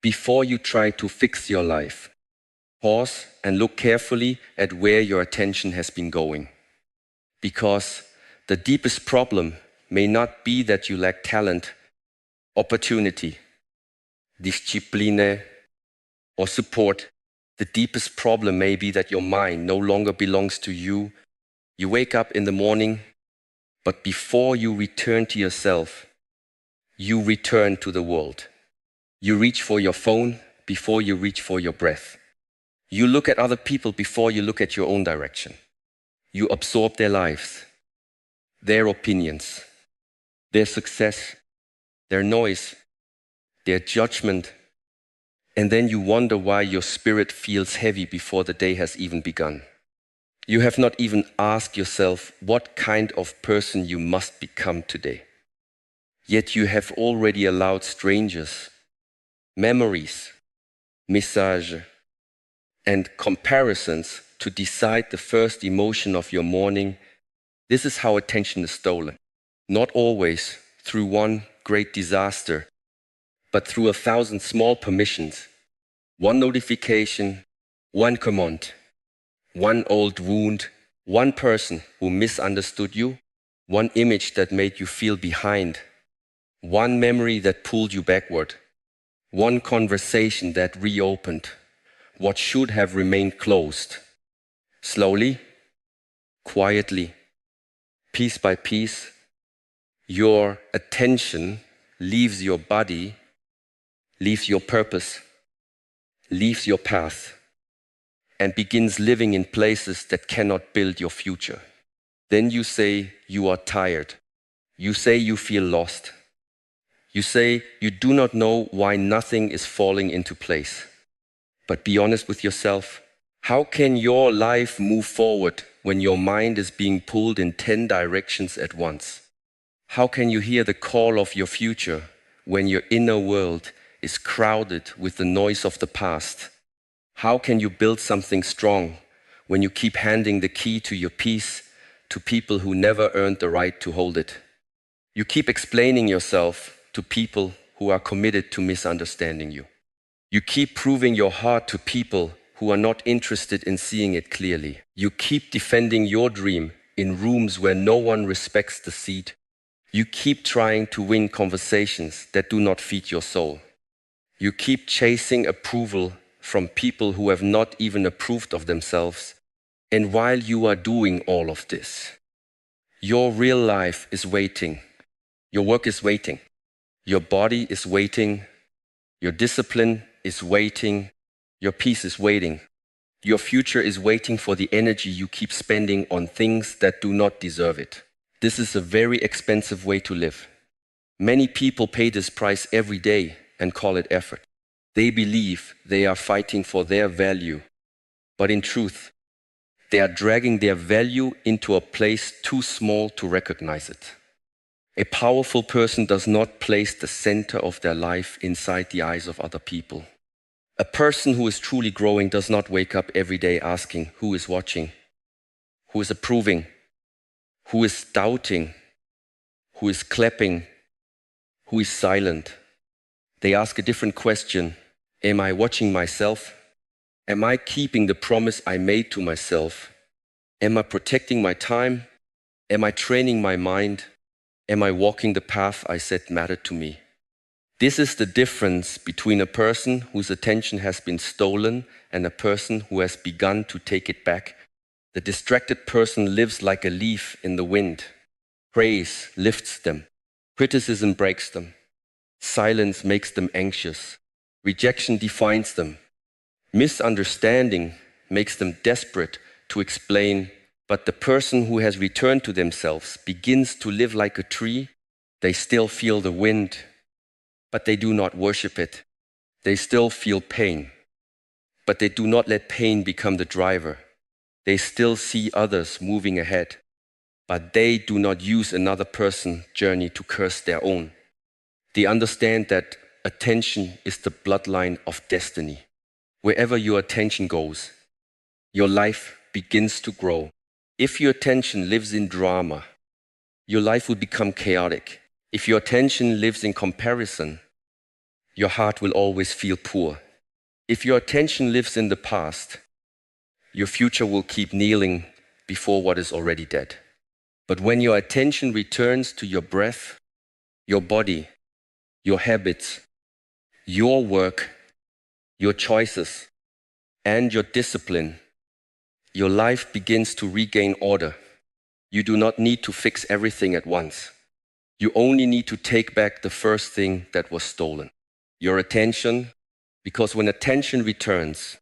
Before you try to fix your life, pause and look carefully at where your attention has been going. Because the deepest problem may not be that you lack talent, opportunity, discipline, or support. The deepest problem may be that your mind no longer belongs to you. You wake up in the morning, but before you return to yourself, you return to the world. You reach for your phone before you reach for your breath. You look at other people before you look at your own direction. You absorb their lives, their opinions, their success, their noise, their judgment, and then you wonder why your spirit feels heavy before the day has even begun. You have not even asked yourself what kind of person you must become today. Yet you have already allowed strangers, memories, messages, and comparisons to decide the first emotion of your morning. This is how attention is stolen. Not always through one great disaster, but through 1,000 small permissions. One notification, one command, one old wound, one person who misunderstood you, one image that made you feel behind, one memory that pulled you backward, one conversation that reopened what should have remained closed. Slowly, quietly, piece by piece, your attention leaves your body, leaves your purpose, leaves your path, and begins living in places that cannot build your future. Then you say you are tired. You say you feel lost. You say you do not know why nothing is falling into place. But be honest with yourself. How can your life move forward when your mind is being pulled in 10 directions at once? How can you hear the call of your future when your inner world is crowded with the noise of the past? How can you build something strong when you keep handing the key to your peace to people who never earned the right to hold it? You keep explaining yourself to people who are committed to misunderstanding you. You keep proving your heart to people who are not interested in seeing it clearly. You keep defending your dream in rooms where no one respects the seat. You keep trying to win conversations that do not feed your soul. You keep chasing approval from people who have not even approved of themselves. And while you are doing all of this, your real life is waiting. Your work is waiting. Your body is waiting. Your discipline is waiting. Your peace is waiting. Your future is waiting for the energy you keep spending on things that do not deserve it. This is a very expensive way to live. Many people pay this price every day and call it effort. They believe they are fighting for their value, but in truth, they are dragging their value into a place too small to recognize it. A powerful person does not place the center of their life inside the eyes of other people. A person who is truly growing does not wake up every day asking who is watching, who is approving, who is doubting, who is clapping, who is silent. They ask a different question. Am I watching myself? Am I keeping the promise I made to myself? Am I protecting my time? Am I training my mind? Am I walking the path I said mattered to me? This is the difference between a person whose attention has been stolen and a person who has begun to take it back. The distracted person lives like a leaf in the wind. Praise lifts them. Criticism breaks them. Silence makes them anxious. Rejection defines them. Misunderstanding makes them desperate to explain. But the person who has returned to themselves begins to live like a tree. They still feel the wind, but they do not worship it. They still feel pain, but they do not let pain become the driver. They still see others moving ahead, but they do not use another person's journey to curse their own. They understand that attention is the bloodline of destiny. Wherever your attention goes, your life begins to grow. If your attention lives in drama, your life will become chaotic. If your attention lives in comparison, your heart will always feel poor. If your attention lives in the past, your future will keep kneeling before what is already dead. But when your attention returns to your breath, your body, your habits, your work, your choices, and your discipline, your life begins to regain order. You do not need to fix everything at once. You only need to take back the first thing that was stolen, your attention, because when attention returns,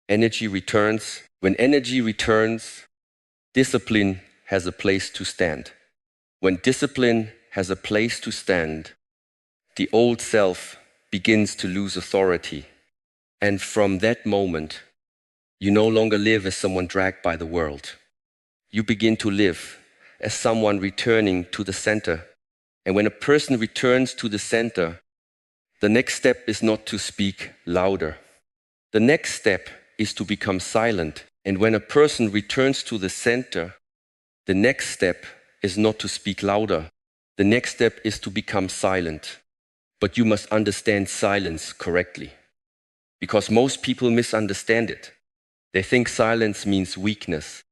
energy returns. When energy returns, discipline has a place to stand. When discipline has a place to stand, the old self begins to lose authority. And from that moment, you no longer live as someone dragged by the world. You begin to live as someone returning to the center. And when a person returns to the center, the next step is not to speak louder. The next step is to become silent. And when a person returns to the center, the next step is not to speak louder. The next step is to become silent. But you must understand silence correctly, because most people misunderstand it. They think silence means weakness.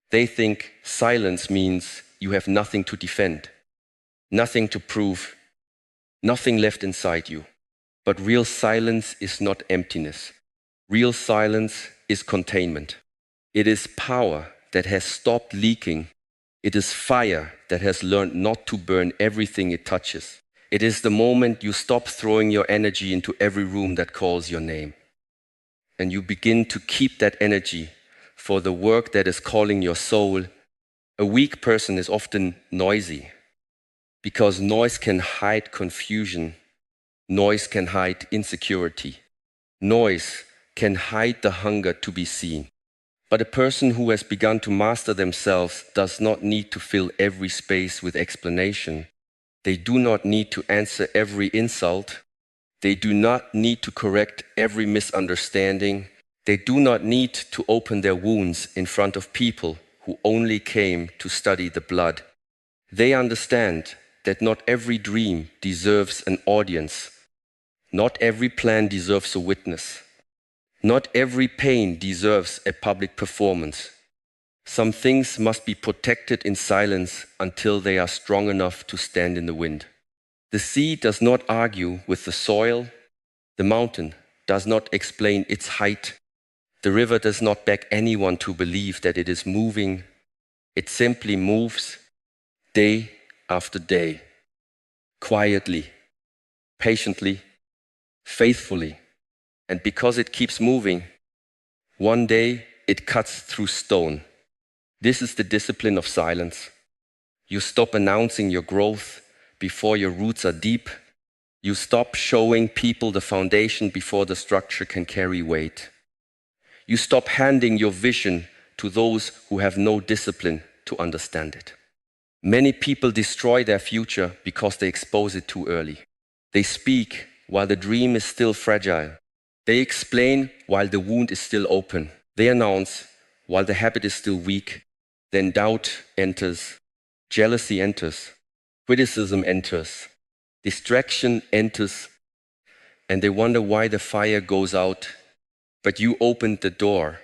They think silence means you have nothing to defend, nothing to prove, nothing left inside you. But real silence is not emptiness. Real silence is containment. It is power that has stopped leaking. It is fire that has learned not to burn everything it touches. It is the moment you stop throwing your energy into every room that calls your name. And you begin to keep that energy for the work that is calling your soul. A weak person is often noisy, because noise can hide confusion. Noise can hide insecurity. Noise can hide the hunger to be seen. But a person who has begun to master themselves does not need to fill every space with explanation. They do not need to answer every insult. They do not need to correct every misunderstanding. They do not need to open their wounds in front of people who only came to study the blood. They understand that not every dream deserves an audience. Not every plan deserves a witness. Not every pain deserves a public performance. Some things must be protected in silence until they are strong enough to stand in the wind. The sea does not argue with the soil. The mountain does not explain its height. The river does not beg anyone to believe that it is moving. It simply moves day after day, quietly, patiently, faithfully. And because it keeps moving, one day it cuts through stone. This is the discipline of silence. You stop announcing your growth before your roots are deep. You stop showing people the foundation before the structure can carry weight. You stop handing your vision to those who have no discipline to understand it. Many people destroy their future because they expose it too early. They speak while the dream is still fragile. They explain while the wound is still open. They announce while the habit is still weak. Then doubt enters, jealousy enters, criticism enters, distraction enters, and they wonder why the fire goes out. But you opened the door.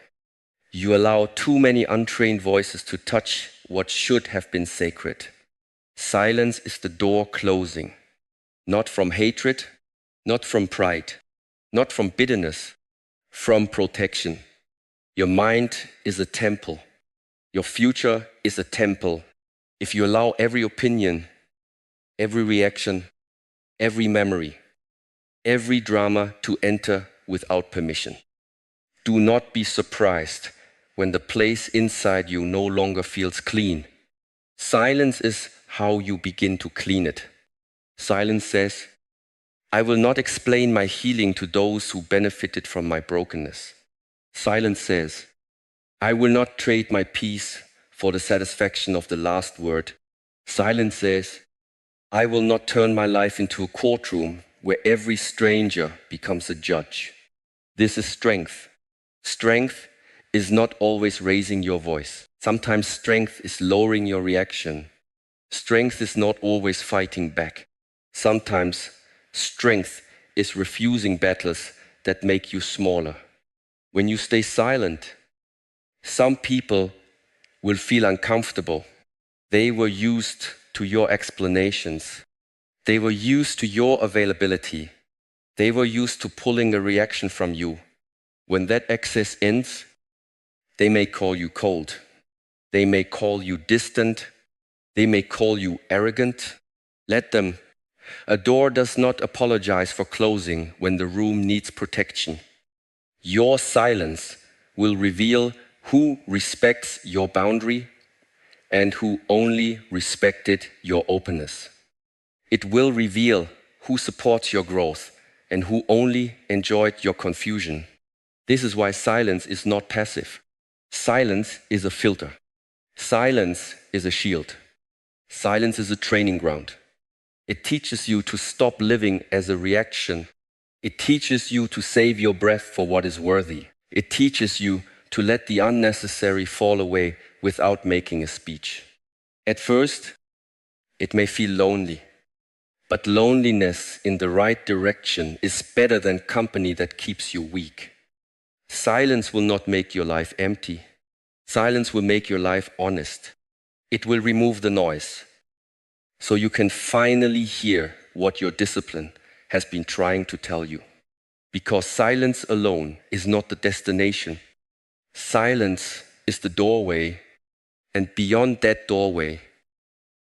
You allow too many untrained voices to touch what should have been sacred. Silence is the door closing, not from hatred, not from pride, not from bitterness, from protection. Your mind is a temple. Your future is a temple. If you allow every opinion, every reaction, every memory, every drama to enter without permission, do not be surprised when the place inside you no longer feels clean. Silence is how you begin to clean it. Silence says, I will not explain my healing to those who benefited from my brokenness. Silence says, I will not trade my peace for the satisfaction of the last word. Silence says, I will not turn my life into a courtroom where every stranger becomes a judge. This is strength. Strength is not always raising your voice. Sometimes strength is lowering your reaction. Strength is not always fighting back. Sometimes strength is refusing battles that make you smaller. When you stay silent, some people will feel uncomfortable. They were used to your explanations. They were used to your availability. They were used to pulling a reaction from you. When that access ends, they may call you cold. They may call you distant. They may call you arrogant. Let them. A door does not apologize for closing when the room needs protection. Your silence will reveal who respects your boundary and who only respected your openness. It will reveal who supports your growth and who only enjoyed your confusion. This is why silence is not passive. Silence is a filter. Silence is a shield. Silence is a training ground. It teaches you to stop living as a reaction. It teaches you to save your breath for what is worthy. It teaches you to let the unnecessary fall away without making a speech. At first, it may feel lonely, but loneliness in the right direction is better than company that keeps you weak. Silence will not make your life empty. Silence will make your life honest. It will remove the noise, so you can finally hear what your discipline has been trying to tell you. Because silence alone is not the destination. Silence is the doorway, and beyond that doorway,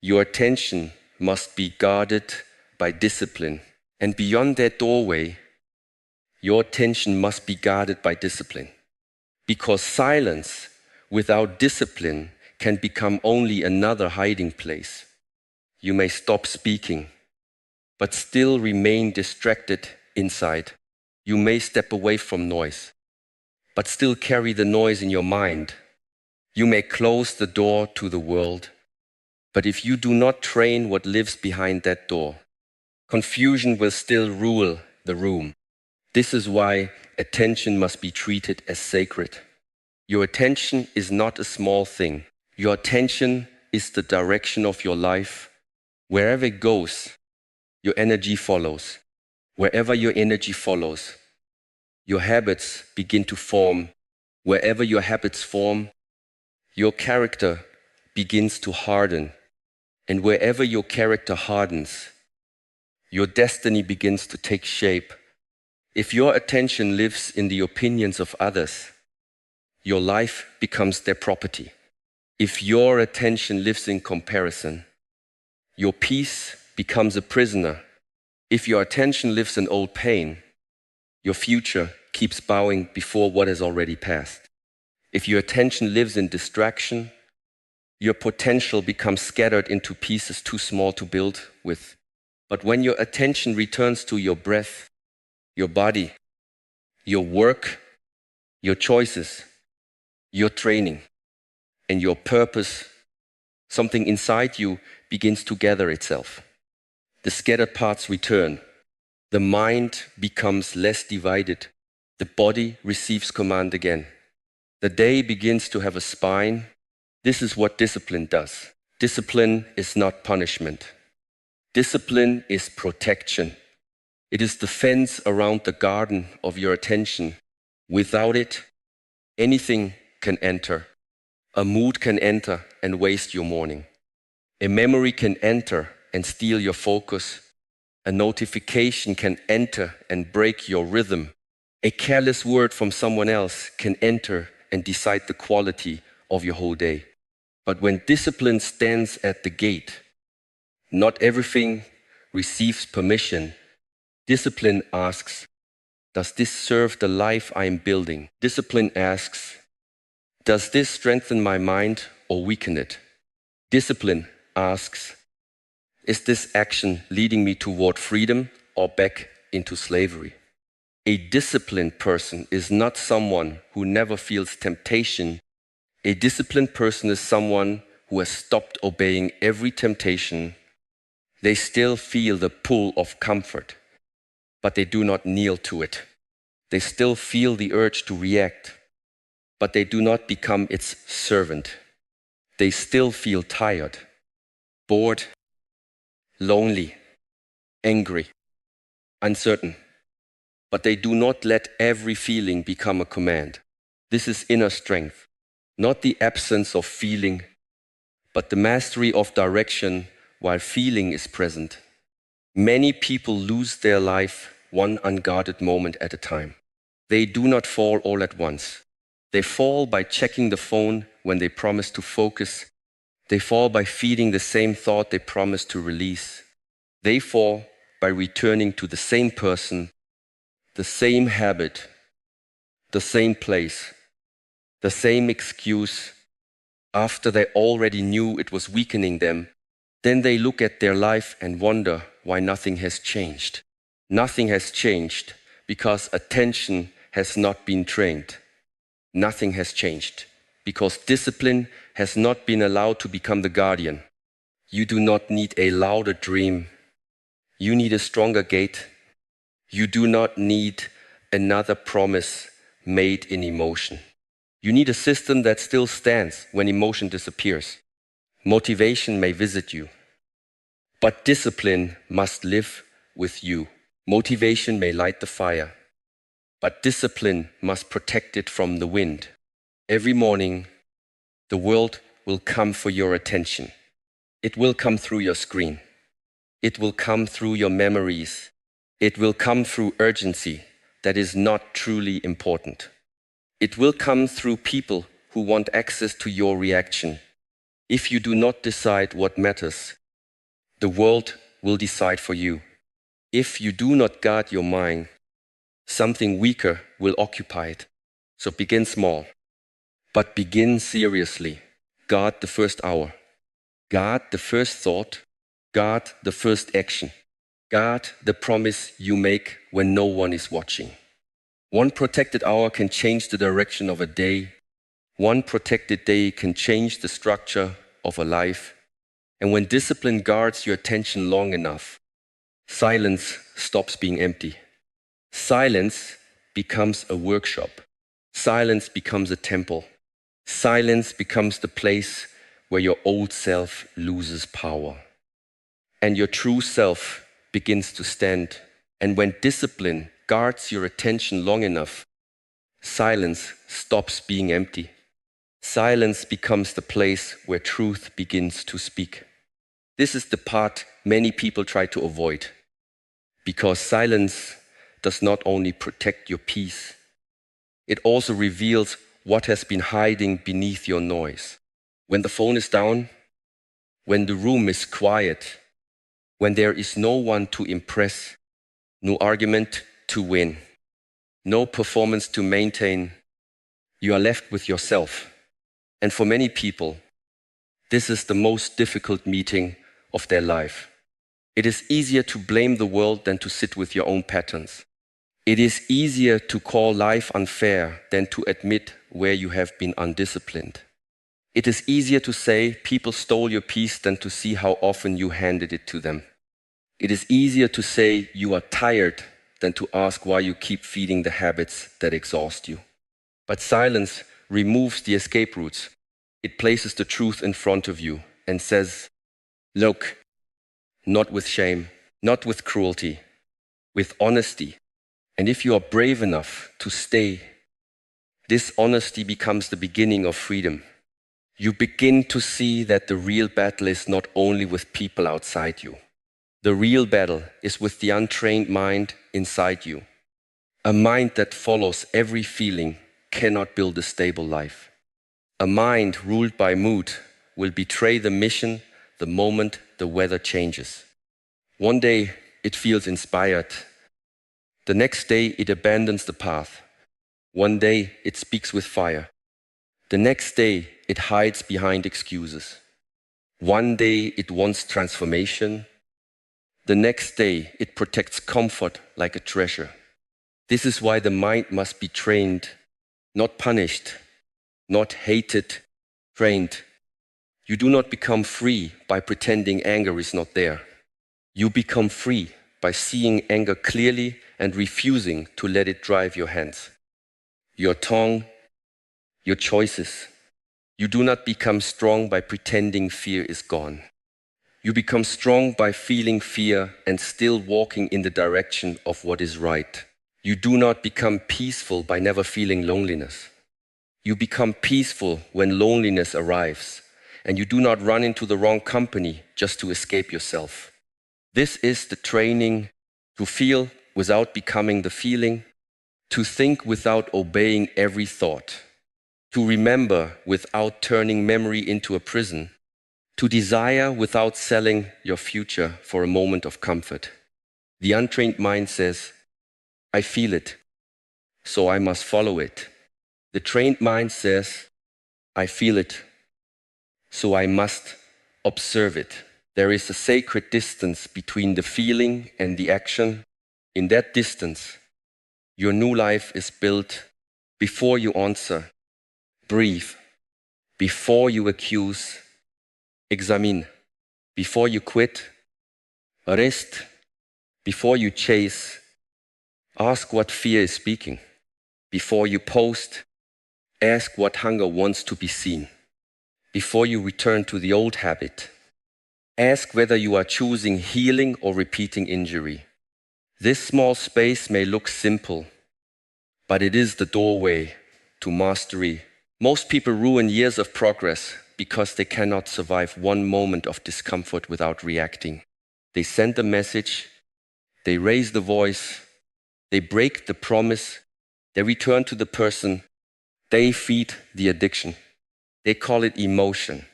your attention must be guarded by discipline. And beyond that doorway, your attention must be guarded by discipline. Because silence without discipline can become only another hiding place. You may stop speaking, but still remain distracted inside. You may step away from noise, but still carry the noise in your mind. You may close the door to the world, but if you do not train what lives behind that door, confusion will still rule the room. This is why attention must be treated as sacred. Your attention is not a small thing. Your attention is the direction of your life. Wherever it goes, your energy follows. Wherever your energy follows, your habits begin to form. Wherever your habits form, your character begins to harden. And wherever your character hardens, your destiny begins to take shape. If your attention lives in the opinions of others, your life becomes their property. If your attention lives in comparison, your peace becomes a prisoner. If your attention lives in old pain, your future keeps bowing before what has already passed. If your attention lives in distraction, your potential becomes scattered into pieces too small to build with. But when your attention returns to your breath, your body, your work, your choices, your training, and your purpose, something inside you begins to gather itself. The scattered parts return. The mind becomes less divided. The body receives command again. The day begins to have a spine. This is what discipline does. Discipline is not punishment. Discipline is protection. It is the fence around the garden of your attention. Without it, anything can enter. A mood can enter and waste your morning. A memory can enter and steal your focus. A notification can enter and break your rhythm. A careless word from someone else can enter and decide the quality of your whole day. But when discipline stands at the gate, not everything receives permission. Discipline asks, does this serve the life I am building? Discipline asks, does this strengthen my mind or weaken it? Discipline asks, is this action leading me toward freedom or back into slavery? A disciplined person is not someone who never feels temptation. A disciplined person is someone who has stopped obeying every temptation. They still feel the pull of comfort, but they do not kneel to it. They still feel the urge to react, but they do not become its servant. They still feel tired, bored, lonely, angry, uncertain, but they do not let every feeling become a command. This is inner strength, not the absence of feeling, but the mastery of direction while feeling is present. Many people lose their life one unguarded moment at a time. They do not fall all at once. They fall by checking the phone when they promise to focus. They fall by feeding the same thought they promised to release. They fall by returning to the same person, the same habit, the same place, the same excuse, after they already knew it was weakening them. Then they look at their life and wonder why nothing has changed. Nothing has changed because attention has not been trained. Nothing has changed because discipline has not been allowed to become the guardian. You do not need a louder dream. You need a stronger gate. You do not need another promise made in emotion. You need a system that still stands when emotion disappears. Motivation may visit you, but discipline must live with you. Motivation may light the fire, but discipline must protect it from the wind. Every morning, the world will come for your attention. It will come through your screen. It will come through your memories. It will come through urgency that is not truly important. It will come through people who want access to your reaction. If you do not decide what matters, the world will decide for you. If you do not guard your mind, something weaker will occupy it. So begin small, but begin seriously. Guard the first hour. Guard the first thought. Guard the first action. Guard the promise you make when no one is watching. One protected hour can change the direction of a day. One protected day can change the structure of a life. And when discipline guards your attention long enough, silence stops being empty. Silence becomes a workshop. Silence becomes a temple. Silence becomes the place where your old self loses power. And your true self begins to stand. And when discipline guards your attention long enough, silence stops being empty. Silence becomes the place where truth begins to speak. This is the part many people try to avoid, because silence does not only protect your peace, it also reveals what has been hiding beneath your noise. When the phone is down, when the room is quiet, when there is no one to impress, no argument to win, no performance to maintain, you are left with yourself. And for many people, this is the most difficult meeting of their life. It is easier to blame the world than to sit with your own patterns. It is easier to call life unfair than to admit where you have been undisciplined. It is easier to say people stole your peace than to see how often you handed it to them. It is easier to say you are tired than to ask why you keep feeding the habits that exhaust you. But silence removes the escape routes. It places the truth in front of you and says, look, not with shame, not with cruelty, with honesty. And if you are brave enough to stay, this honesty becomes the beginning of freedom. You begin to see that the real battle is not only with people outside you. The real battle is with the untrained mind inside you. A mind that follows every feeling cannot build a stable life. A mind ruled by mood will betray the mission the moment the weather changes. One day it feels inspired. The next day it abandons the path. One day it speaks with fire. The next day it hides behind excuses. One day it wants transformation. The next day it protects comfort like a treasure. This is why the mind must be trained, not punished, not hated, trained. You do not become free by pretending anger is not there. You become free by seeing anger clearly and refusing to let it drive your hands, your tongue, your choices. You do not become strong by pretending fear is gone. You become strong by feeling fear and still walking in the direction of what is right. You do not become peaceful by never feeling loneliness. You become peaceful when loneliness arrives, and you do not run into the wrong company just to escape yourself. This is the training to feel without becoming the feeling, to think without obeying every thought, to remember without turning memory into a prison, to desire without selling your future for a moment of comfort. The untrained mind says, I feel it, so I must follow it. The trained mind says, I feel it, so I must observe it. There is a sacred distance between the feeling and the action. In that distance, your new life is built before you answer, breathe, before you accuse, examine, before you quit, rest, before you chase, ask what fear is speaking. Before you post, ask what hunger wants to be seen. Before you return to the old habit, ask whether you are choosing healing or repeating injury. This small space may look simple, but it is the doorway to mastery. Most people ruin years of progress because they cannot survive one moment of discomfort without reacting. They send a message, they raise the voice, they break the promise, they return to the person, they feed the addiction. They call it emotion,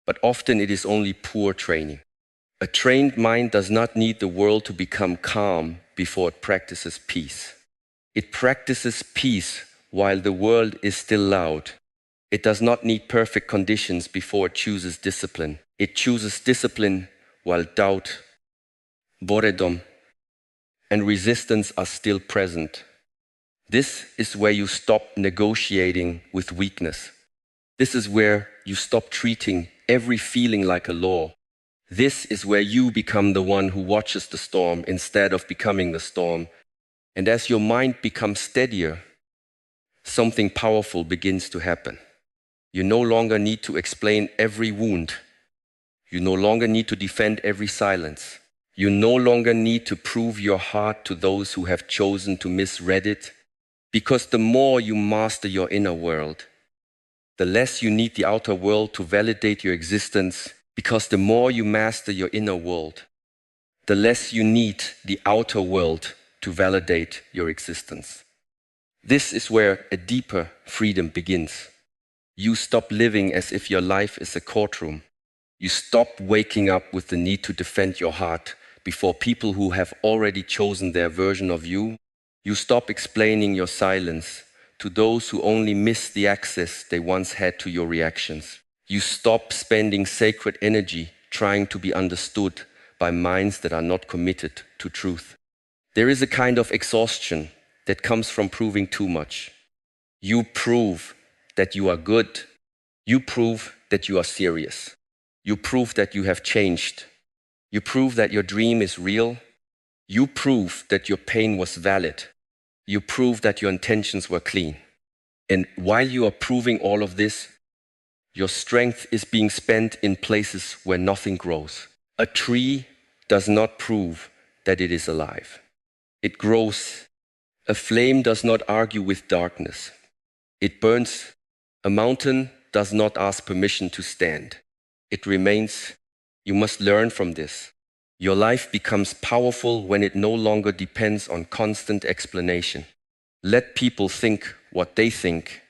but often it is only poor training. A trained mind does not need the world to become calm before it practices peace. It practices peace while the world is still loud. It does not need perfect conditions before it chooses discipline. It chooses discipline while doubt, boredom, and resistance are still present. This is where you stop negotiating with weakness. This is where you stop treating every feeling like a law. This is where you become the one who watches the storm instead of becoming the storm. And as your mind becomes steadier, something powerful begins to happen. You no longer need to explain every wound. You no longer need to defend every silence. You no longer need to prove your heart to those who have chosen to misread it. Because the more you master your inner world, the less you need the outer world to validate your existence. Because the more you master your inner world, the less you need the outer world to validate your existence. This is where a deeper freedom begins. You stop living as if your life is a courtroom. You stop waking up with the need to defend your heart before people who have already chosen their version of you. You stop explaining your silence to those who only miss the access they once had to your reactions. You stop spending sacred energy trying to be understood by minds that are not committed to truth. There is a kind of exhaustion that comes from proving too much. You prove that you are good. You prove that you are serious. You prove that you have changed. You prove that your dream is real. You prove that your pain was valid. You prove that your intentions were clean. And while you are proving all of this, your strength is being spent in places where nothing grows. A tree does not prove that it is alive. It grows. A flame does not argue with darkness. It burns. A mountain does not ask permission to stand. It remains. You must learn from this. Your life becomes powerful when it no longer depends on constant explanation. Let people think what they think.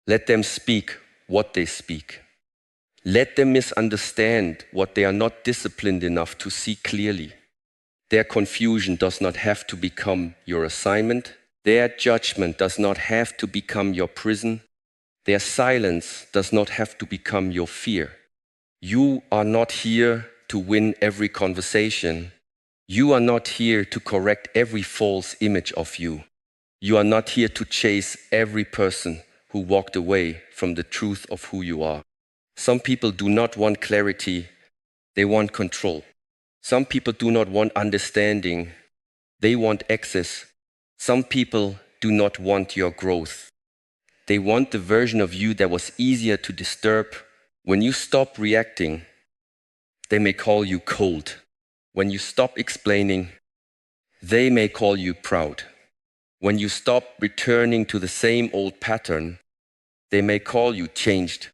Let them speak what they speak. Let them misunderstand what they are not disciplined enough to see clearly. Their confusion does not have to become your assignment. Their judgment does not have to become your prison. Their silence does not have to become your fear. You are not here to win every conversation. You are not here to correct every false image of you. You are not here to chase every person who walked away from the truth of who you are. Some people do not want clarity, they want control. Some people do not want understanding, they want access. Some people do not want your growth. They want the version of you that was easier to disturb. When you stop reacting, they may call you cold. When you stop explaining, they may call you proud. When you stop returning to the same old pattern, they may call you changed,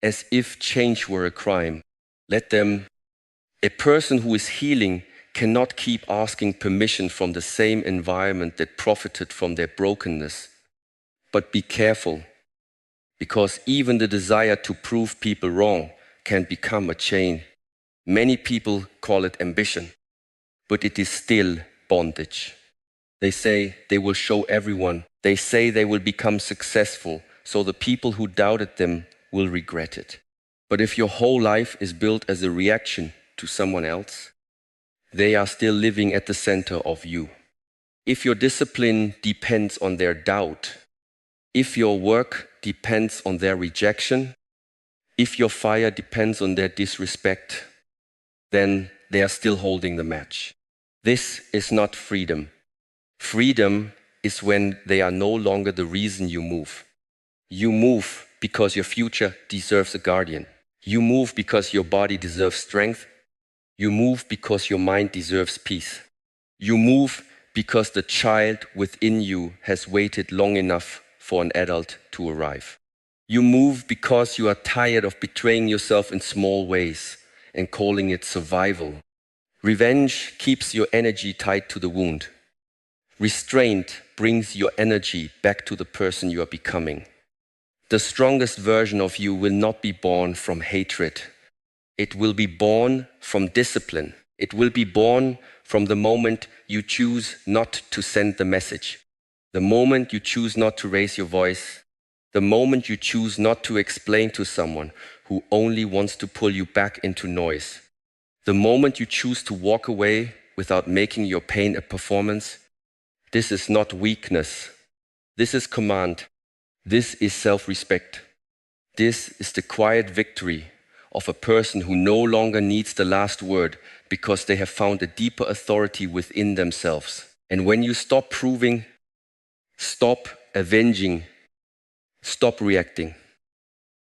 as if change were a crime. Let them. A person who is healing cannot keep asking permission from the same environment that profited from their brokenness. But be careful, because even the desire to prove people wrong can become a chain. Many people call it ambition, but it is still bondage. They say they will show everyone. They say they will become successful, so the people who doubted them will regret it. But if your whole life is built as a reaction to someone else, they are still living at the center of you. If your discipline depends on their doubt, if your work depends on their rejection, if your fire depends on their disrespect, then they are still holding the match. This is not freedom. Freedom is when they are no longer the reason you move. You move because your future deserves a guardian. You move because your body deserves strength. You move because your mind deserves peace. You move because the child within you has waited long enough for an adult to arrive. You move because you are tired of betraying yourself in small ways and calling it survival. Revenge keeps your energy tied to the wound. Restraint brings your energy back to the person you are becoming. The strongest version of you will not be born from hatred. It will be born from discipline. It will be born from the moment you choose not to send the message, the moment you choose not to raise your voice, the moment you choose not to explain to someone who only wants to pull you back into noise, the moment you choose to walk away without making your pain a performance. This is not weakness. This is command. This is self-respect. This is the quiet victory of a person who no longer needs the last word because they have found a deeper authority within themselves. And when you stop proving, stop avenging, stop reacting,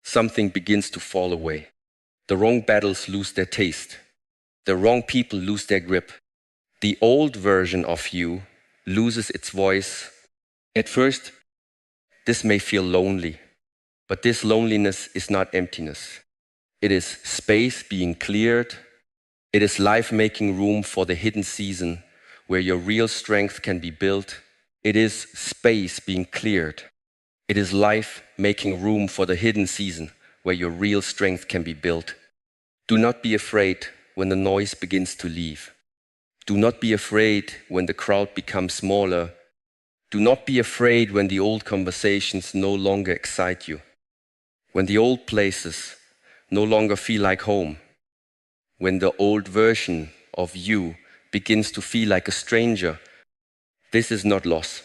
something begins to fall away. The wrong battles lose their taste. The wrong people lose their grip. The old version of you loses its voice. At first, this may feel lonely, but this loneliness is not emptiness. It is space being cleared. It is life making room for the hidden season where your real strength can be built. It is space being cleared. It is life making room for the hidden season where your real strength can be built. Do not be afraid when the noise begins to leave. Do not be afraid when the crowd becomes smaller. Do not be afraid when the old conversations no longer excite you, when the old places no longer feel like home, when the old version of you begins to feel like a stranger. This is not loss.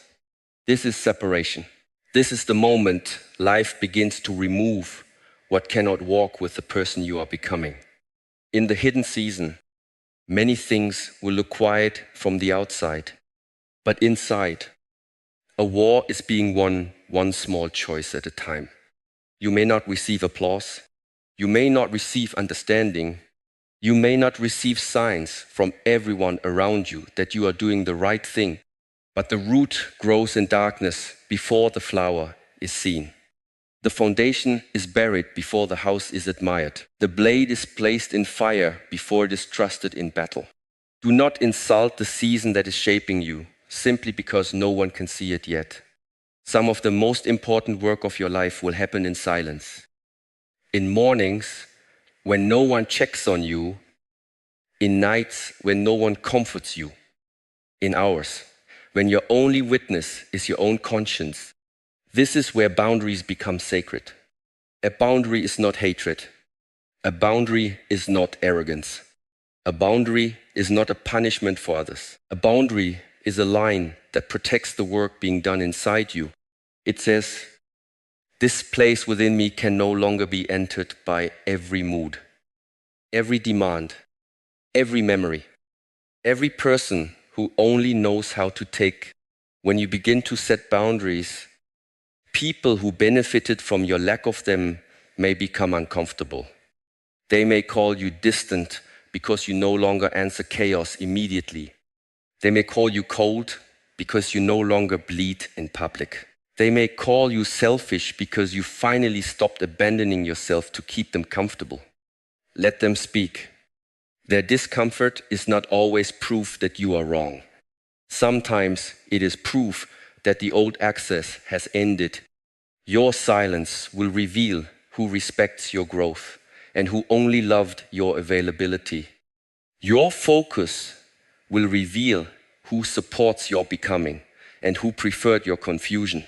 This is separation. This is the moment life begins to remove what cannot walk with the person you are becoming. In the hidden season, many things will look quiet from the outside, but inside, a war is being won one small choice at a time. You may not receive applause. You may not receive understanding. You may not receive signs from everyone around you that you are doing the right thing, but the root grows in darkness before the flower is seen. The foundation is buried before the house is admired. The blade is placed in fire before it is trusted in battle. Do not insult the season that is shaping you simply because no one can see it yet. Some of the most important work of your life will happen in silence. In mornings when no one checks on you, in nights when no one comforts you, in hours when your only witness is your own conscience. This is where boundaries become sacred. A boundary is not hatred. A boundary is not arrogance. A boundary is not a punishment for others. A boundary is a line that protects the work being done inside you. It says, this place within me can no longer be entered by every mood, every demand, every memory, every person who only knows how to take. When you begin to set boundaries, people who benefited from your lack of them may become uncomfortable. They may call you distant because you no longer answer chaos immediately. They may call you cold because you no longer bleed in public. They may call you selfish because you finally stopped abandoning yourself to keep them comfortable. Let them speak. Their discomfort is not always proof that you are wrong. Sometimes it is proof that the old access has ended. Your silence will reveal who respects your growth and who only loved your availability. Your focus will reveal who supports your becoming and who preferred your confusion.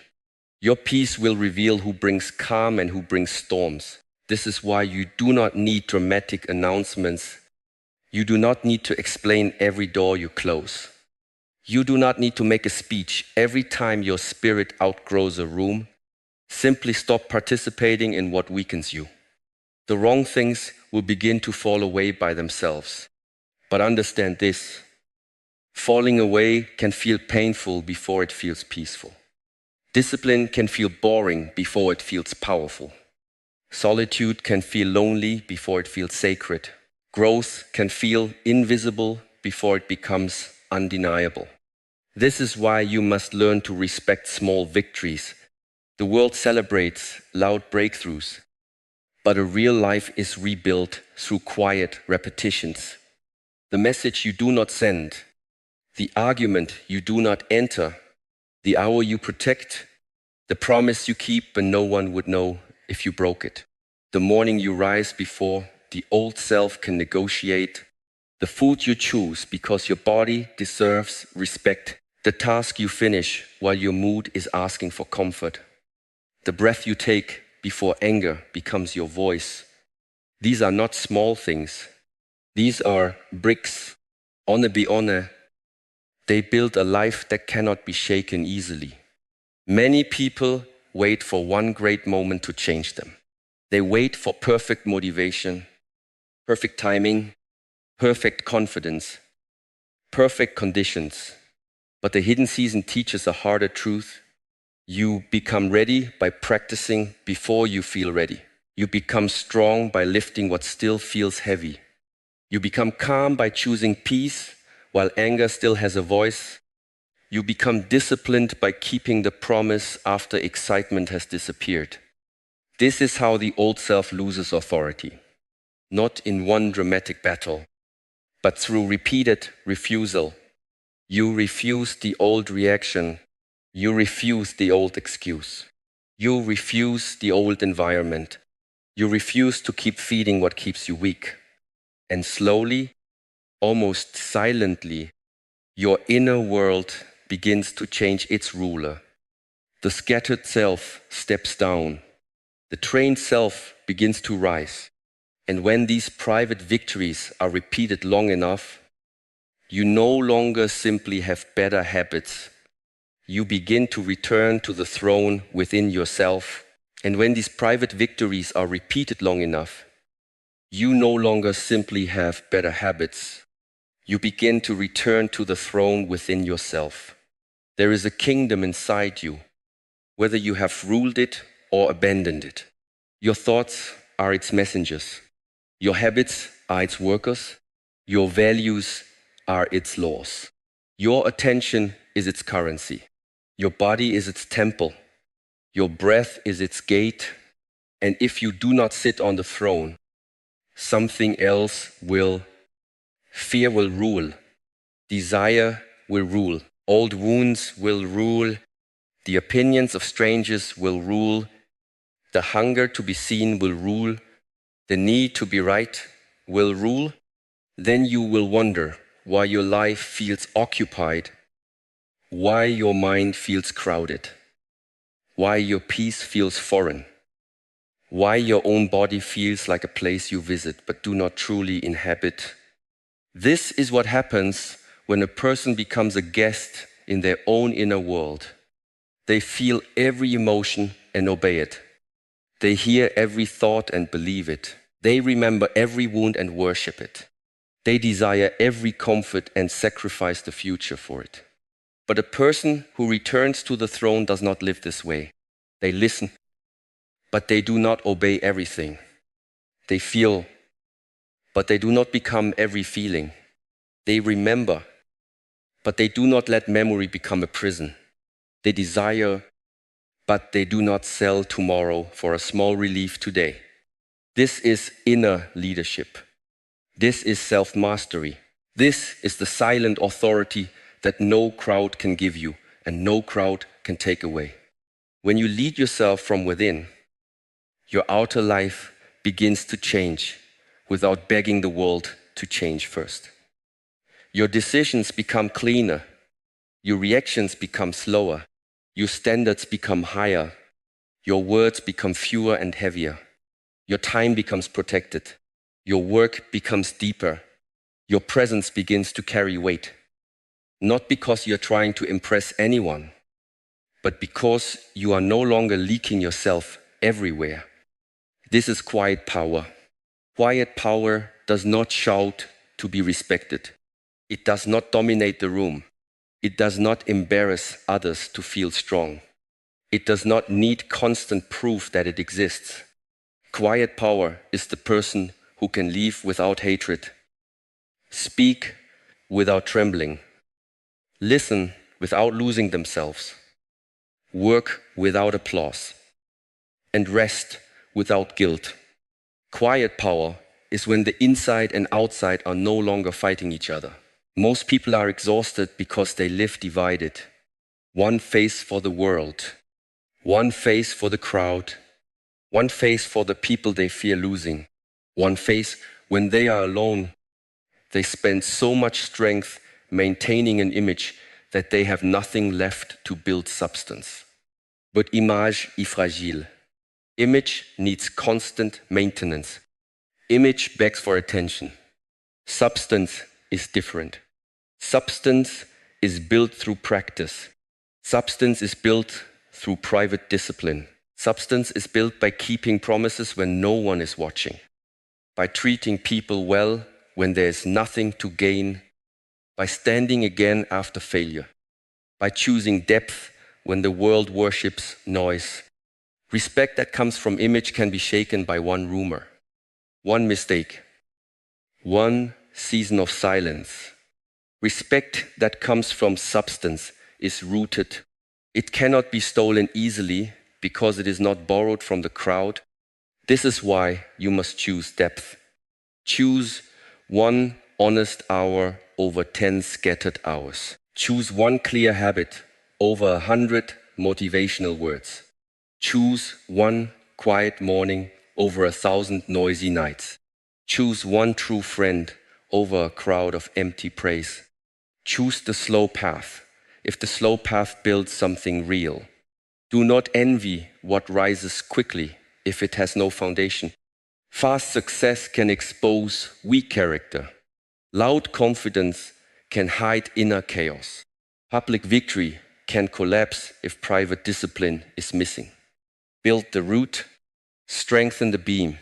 Your peace will reveal who brings calm and who brings storms. This is why you do not need dramatic announcements. You do not need to explain every door you close. You do not need to make a speech every time your spirit outgrows a room. Simply stop participating in what weakens you. The wrong things will begin to fall away by themselves. But understand this: falling away can feel painful before it feels peaceful. Discipline can feel boring before it feels powerful. Solitude can feel lonely before it feels sacred. Growth can feel invisible before it becomes undeniable. This is why you must learn to respect small victories. The world celebrates loud breakthroughs, but a real life is rebuilt through quiet repetitions. The message you do not send, the argument you do not enter, the hour you protect, the promise you keep when no one would know if you broke it. The morning you rise before the old self can negotiate. The food you choose because your body deserves respect. The task you finish while your mood is asking for comfort. The breath you take before anger becomes your voice. These are not small things. These are bricks. Be honest. They build a life that cannot be shaken easily. Many people wait for one great moment to change them. They wait for perfect motivation, perfect timing, perfect confidence, perfect conditions. But the hidden season teaches a harder truth. You become ready by practicing before you feel ready. You become strong by lifting what still feels heavy. You become calm by choosing peace while anger still has a voice. You become disciplined by keeping the promise after excitement has disappeared. This is how the old self loses authority. Not in one dramatic battle, but through repeated refusal. You refuse the old reaction. You refuse the old excuse. You refuse the old environment. You refuse to keep feeding what keeps you weak. And slowly, almost silently, your inner world begins to change its ruler. The scattered self steps down. The trained self begins to rise. And when these private victories are repeated long enough, you no longer simply have better habits. You begin to return to the throne within yourself. And when these private victories are repeated long enough, you no longer simply have better habits. You begin to return to the throne within yourself. There is a kingdom inside you, whether you have ruled it or abandoned it. Your thoughts are its messengers. Your habits are its workers. Your values are its laws. Your attention is its currency. Your body is its temple. Your breath is its gate. And if you do not sit on the throne, something else will. Fear will rule. Desire will rule. Old wounds will rule. The opinions of strangers will rule. The hunger to be seen will rule. The need to be right will rule. Then you will wonder why your life feels occupied, why your mind feels crowded, why your peace feels foreign, why your own body feels like a place you visit but do not truly inhabit. This is what happens when a person becomes a guest in their own inner world. They feel every emotion and obey it. They hear every thought and believe it. They remember every wound and worship it. They desire every comfort and sacrifice the future for it. But a person who returns to the throne does not live this way. They listen, but they do not obey everything. They feel, but they do not become every feeling. They remember, but they do not let memory become a prison. They desire, but they do not sell tomorrow for a small relief today. This is inner leadership. This is self-mastery. This is the silent authority that no crowd can give you and no crowd can take away. When you lead yourself from within, your outer life begins to change without begging the world to change first. Your decisions become cleaner. Your reactions become slower. Your standards become higher. Your words become fewer and heavier. Your time becomes protected. Your work becomes deeper. Your presence begins to carry weight. Not because you're trying to impress anyone, but because you are no longer leaking yourself everywhere. This is quiet power. Quiet power does not shout to be respected. It does not dominate the room. It does not embarrass others to feel strong. It does not need constant proof that it exists. Quiet power is the person who can leave without hatred, speak without trembling, listen without losing themselves, work without applause, and rest without guilt. Quiet power is when the inside and outside are no longer fighting each other. Most people are exhausted because they live divided. One face for the world, one face for the crowd, one face for the people they fear losing, one face when they are alone. They spend so much strength maintaining an image that they have nothing left to build substance. But image est fragile. Image needs constant maintenance. Image begs for attention. Substance is different. Substance is built through practice. Substance is built through private discipline. Substance is built by keeping promises when no one is watching, by treating people well when there is nothing to gain, by standing again after failure, by choosing depth when the world worships noise. Respect that comes from image can be shaken by one rumor, one mistake, one season of silence. Respect that comes from substance is rooted. It cannot be stolen easily because it is not borrowed from the crowd. This is why you must choose depth. Choose one honest hour over 10 scattered hours. Choose one clear habit over 100 motivational words. Choose one quiet morning over 1,000 noisy nights. Choose one true friend over a crowd of empty praise. Choose the slow path, if the slow path builds something real. Do not envy what rises quickly if it has no foundation. Fast success can expose weak character. Loud confidence can hide inner chaos. Public victory can collapse if private discipline is missing. Build the root, strengthen the beam,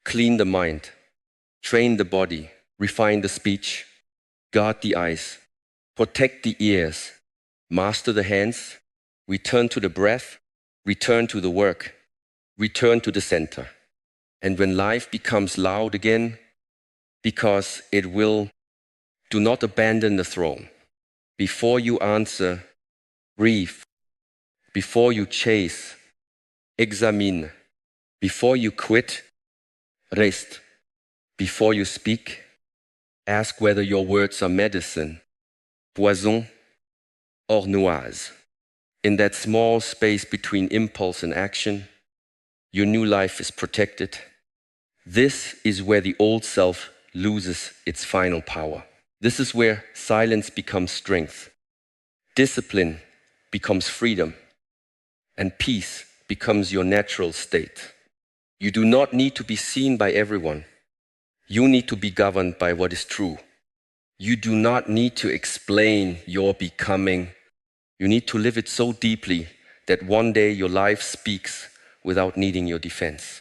clean the mind, train the body, refine the speech, guard the eyes, protect the ears, master the hands, return to the breath, return to the work, return to the center. And when life becomes loud again, because it will, do not abandon the throne. Before you answer, breathe. Before you chase, examine. Before you quit, rest. Before you speak, ask whether your words are medicine, poison or noise. In that small space between impulse and action, your new life is protected. This is where the old self loses its final power. This is where silence becomes strength, discipline becomes freedom, and peace becomes your natural state. You do not need to be seen by everyone. You need to be governed by what is true. You do not need to explain your becoming. You need to live it so deeply that one day your life speaks without needing your defense.